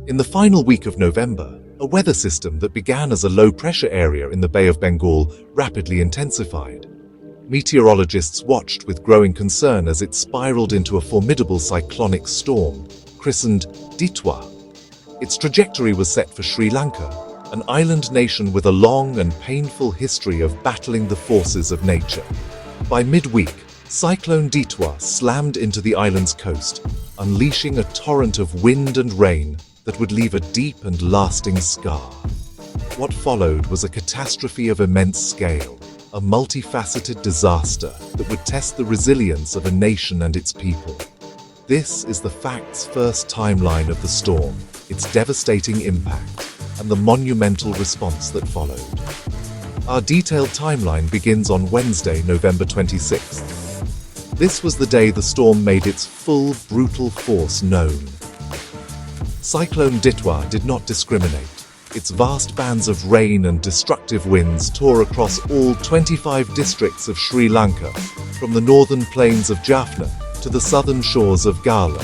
In the final week of November, a weather system that began as a low-pressure area in the Bay of Bengal rapidly intensified. Meteorologists watched with growing concern as it spiraled into a formidable cyclonic storm, christened Ditwa. Its trajectory was set for Sri Lanka, an island nation with a long and painful history of battling the forces of nature. By midweek, Cyclone Ditwa slammed into the island's coast, unleashing a torrent of wind and rain that would leave a deep and lasting scar. What followed was a catastrophe of immense scale, a multifaceted disaster that would test the resilience of a nation and its people. This is the facts first timeline of the storm, its devastating impact, and the monumental response that followed. Our detailed timeline begins on Wednesday, November 26th. This was the day the storm made its full, brutal force known. Cyclone Ditwa did not discriminate. Its vast bands of rain and destructive winds tore across all 25 districts of Sri Lanka, from the northern plains of Jaffna to the southern shores of Gala.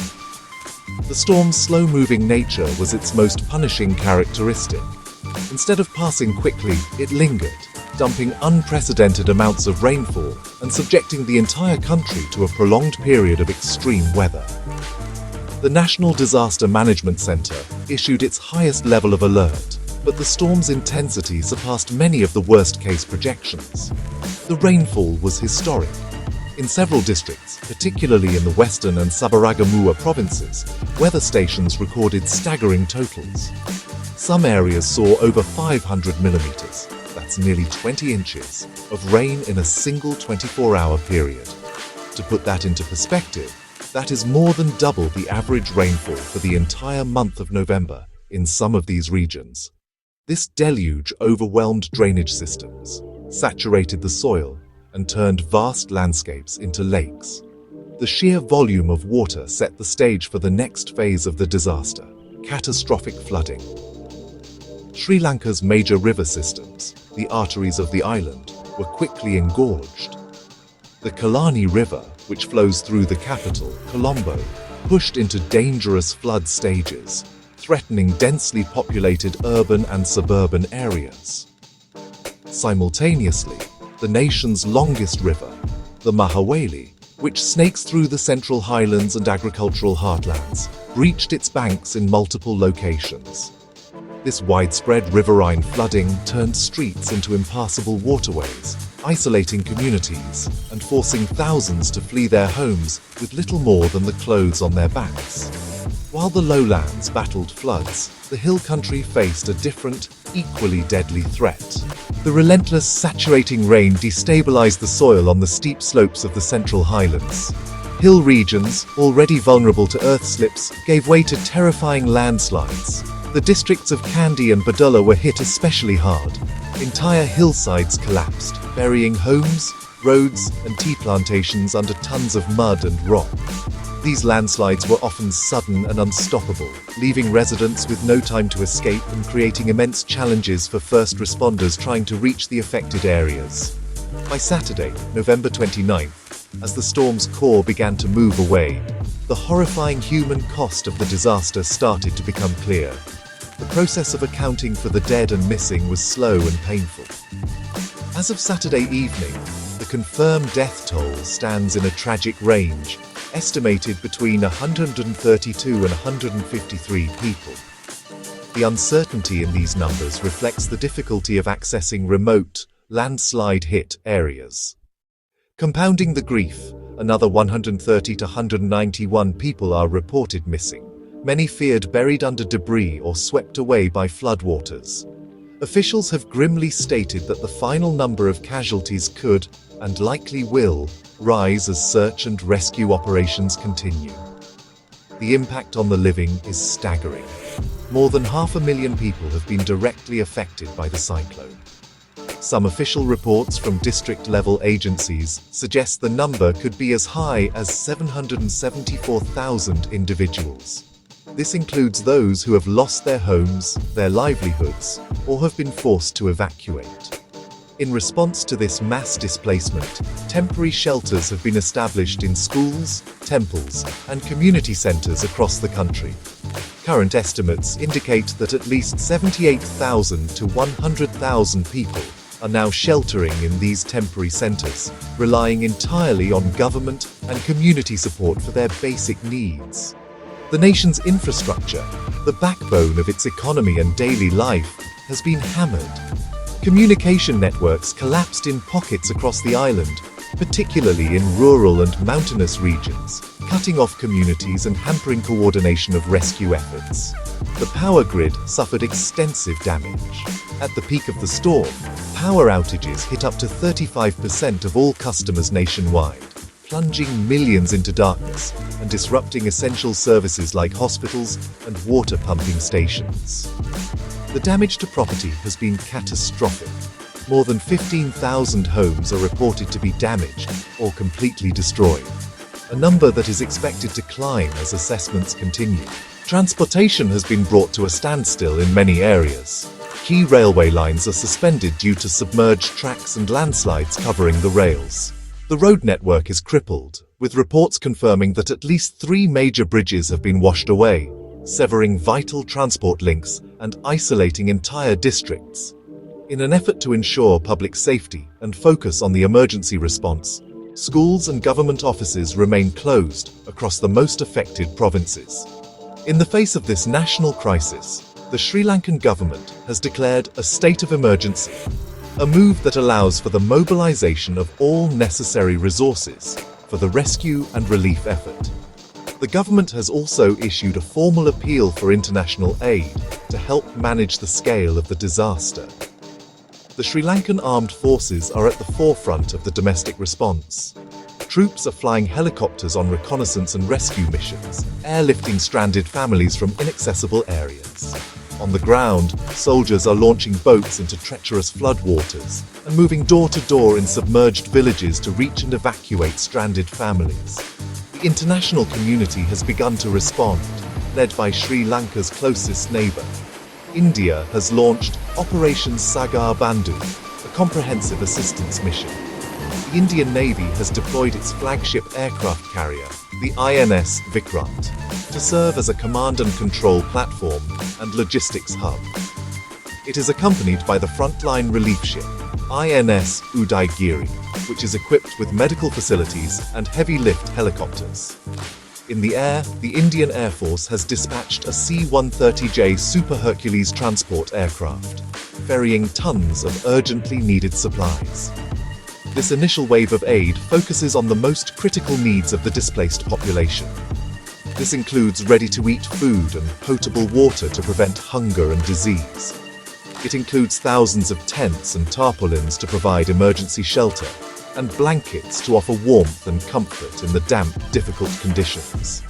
The storm's slow-moving nature was its most punishing characteristic. Instead of passing quickly, it lingered, dumping unprecedented amounts of rainfall and subjecting the entire country to a prolonged period of extreme weather. The National Disaster Management Center issued its highest level of alert, but the storm's intensity surpassed many of the worst-case projections. The rainfall was historic. In several districts, particularly in the western and Sabaragamuwa provinces, weather stations recorded staggering totals. Some areas saw over 500 millimeters, that's nearly 20 inches, of rain in a single 24-hour period. To put that into perspective, that is more than double the average rainfall for the entire month of November in some of these regions. This deluge overwhelmed drainage systems, saturated the soil, and turned vast landscapes into lakes. The sheer volume of water set the stage for the next phase of the disaster, catastrophic flooding. Sri Lanka's major river systems, the arteries of the island, were quickly engorged. The Kalani River, which flows through the capital, Colombo, pushed into dangerous flood stages, threatening densely populated urban and suburban areas. Simultaneously, the nation's longest river, the Mahaweli, which snakes through the central highlands and agricultural heartlands, breached its banks in multiple locations. This widespread riverine flooding turned streets into impassable waterways, isolating communities and forcing thousands to flee their homes with little more than the clothes on their backs. While the lowlands battled floods, the hill country faced a different, equally deadly threat. The relentless, saturating rain destabilized the soil on the steep slopes of the central highlands. Hill regions, already vulnerable to earth slips, gave way to terrifying landslides. The districts of Kandy and Badulla were hit especially hard. Entire hillsides collapsed, burying homes, roads, and tea plantations under tons of mud and rock. These landslides were often sudden and unstoppable, leaving residents with no time to escape and creating immense challenges for first responders trying to reach the affected areas. By Saturday, November 29th, as the storm's core began to move away, the horrifying human cost of the disaster started to become clear. The process of accounting for the dead and missing was slow and painful. As of Saturday evening, the confirmed death toll stands in a tragic range, estimated between 132 and 153 people. The uncertainty in these numbers reflects the difficulty of accessing remote, landslide-hit areas. Compounding the grief, another 130 to 191 people are reported missing, many feared buried under debris or swept away by floodwaters. Officials have grimly stated that the final number of casualties could, and likely will, rise as search and rescue operations continue. The impact on the living is staggering. More than 500,000 people have been directly affected by the cyclone. Some official reports from district-level agencies suggest the number could be as high as 774,000 individuals. This includes those who have lost their homes, their livelihoods, or have been forced to evacuate. In response to this mass displacement, temporary shelters have been established in schools, temples, and community centers across the country. Current estimates indicate that at least 78,000 to 100,000 people are now sheltering in these temporary centers, relying entirely on government and community support for their basic needs. The nation's infrastructure, the backbone of its economy and daily life, has been hammered. Communication networks collapsed in pockets across the island, particularly in rural and mountainous regions, cutting off communities and hampering coordination of rescue efforts. The power grid suffered extensive damage. At the peak of the storm, power outages hit up to 35% of all customers nationwide, plunging millions into darkness and disrupting essential services like hospitals and water pumping stations. The damage to property has been catastrophic. More than 15,000 homes are reported to be damaged or completely destroyed, a number that is expected to climb as assessments continue. Transportation has been brought to a standstill in many areas. Key railway lines are suspended due to submerged tracks and landslides covering the rails. The road network is crippled, with reports confirming that at least 3 major bridges have been washed away, severing vital transport links and isolating entire districts. In an effort to ensure public safety and focus on the emergency response, schools and government offices remain closed across the most affected provinces. In the face of this national crisis, the Sri Lankan government has declared a state of emergency, a move that allows for the mobilization of all necessary resources for the rescue and relief effort. The government has also issued a formal appeal for international aid to help manage the scale of the disaster. The Sri Lankan armed forces are at the forefront of the domestic response. Troops are flying helicopters on reconnaissance and rescue missions, airlifting stranded families from inaccessible areas. On the ground, soldiers are launching boats into treacherous floodwaters and moving door to door in submerged villages to reach and evacuate stranded families. The international community has begun to respond, led by Sri Lanka's closest neighbor. India has launched Operation Sagar Bandhu, a comprehensive assistance mission. The Indian Navy has deployed its flagship aircraft carrier, the INS Vikrant, to serve as a command and control platform and logistics hub. It is accompanied by the frontline relief ship, INS Udaigiri, which is equipped with medical facilities and heavy-lift helicopters. In the air, the Indian Air Force has dispatched a C-130J Super Hercules transport aircraft, ferrying tons of urgently needed supplies. This initial wave of aid focuses on the most critical needs of the displaced population. This includes ready-to-eat food and potable water to prevent hunger and disease. It includes thousands of tents and tarpaulins to provide emergency shelter, and blankets to offer warmth and comfort in the damp, difficult conditions.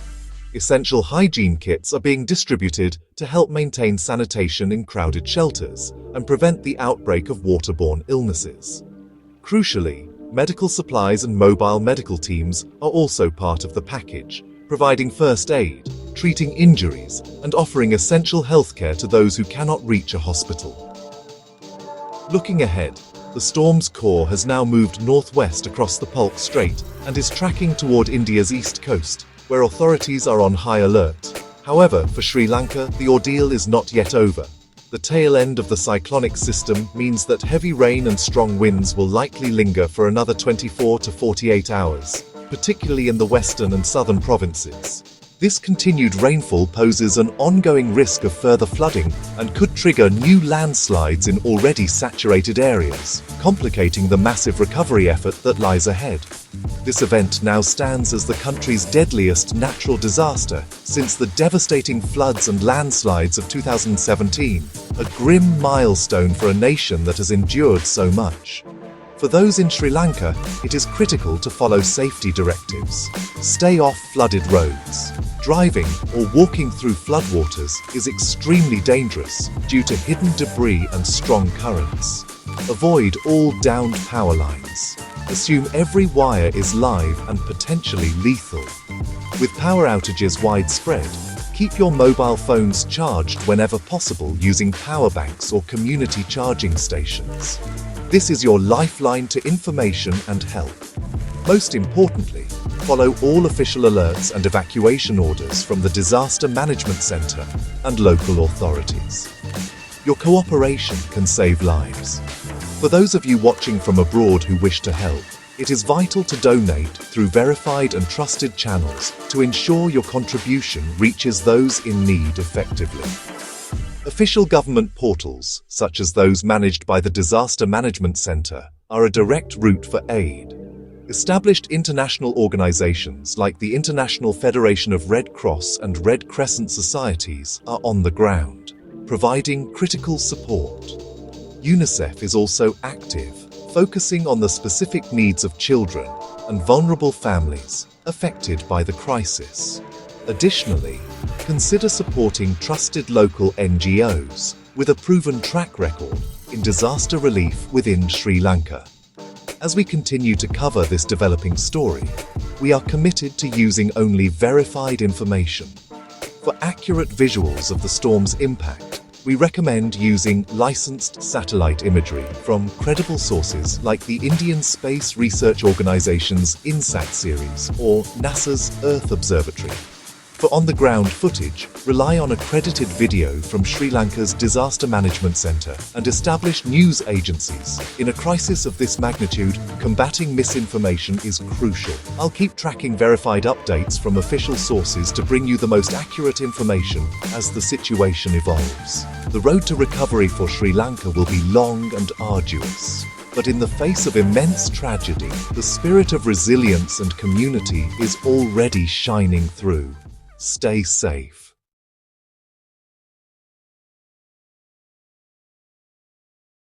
Essential hygiene kits are being distributed to help maintain sanitation in crowded shelters and prevent the outbreak of waterborne illnesses. Crucially, medical supplies and mobile medical teams are also part of the package, providing first aid, treating injuries, and offering essential healthcare to those who cannot reach a hospital. Looking ahead, the storm's core has now moved northwest across the Palk Strait and is tracking toward India's east coast, where authorities are on high alert. However, for Sri Lanka, the ordeal is not yet over. The tail end of the cyclonic system means that heavy rain and strong winds will likely linger for another 24 to 48 hours, particularly in the western and southern provinces. This continued rainfall poses an ongoing risk of further flooding and could trigger new landslides in already saturated areas, complicating the massive recovery effort that lies ahead. This event now stands as the country's deadliest natural disaster since the devastating floods and landslides of 2017, a grim milestone for a nation that has endured so much. For those in Sri Lanka, it is critical to follow safety directives. Stay off flooded roads. Driving or walking through floodwaters is extremely dangerous due to hidden debris and strong currents. Avoid all downed power lines. Assume every wire is live and potentially lethal. With power outages widespread, keep your mobile phones charged whenever possible using power banks or community charging stations. This is your lifeline to information and help. Most importantly, Follow all official alerts and evacuation orders from the Disaster Management Center and local authorities. Your cooperation can save lives. For those of you watching from abroad who wish to help, it is vital to donate through verified and trusted channels to ensure your contribution reaches those in need effectively. Official government portals, such as those managed by the Disaster Management Center, are a direct route for aid. Established international organizations like the International Federation of Red Cross and Red Crescent Societies are on the ground, providing critical support. UNICEF is also active, focusing on the specific needs of children and vulnerable families affected by the crisis. Additionally, consider supporting trusted local NGOs with a proven track record in disaster relief within Sri Lanka. As we continue to cover this developing story, we are committed to using only verified information. For accurate visuals of the storm's impact, we recommend using licensed satellite imagery from credible sources like the Indian Space Research Organization's INSAT series or NASA's Earth Observatory. For on-the-ground footage, rely on accredited video from Sri Lanka's Disaster Management Center and established news agencies. In a crisis of this magnitude, combating misinformation is crucial. I'll keep tracking verified updates from official sources to bring you the most accurate information as the situation evolves. The road to recovery for Sri Lanka will be long and arduous. But in the face of immense tragedy, the spirit of resilience and community is already shining through. Stay safe.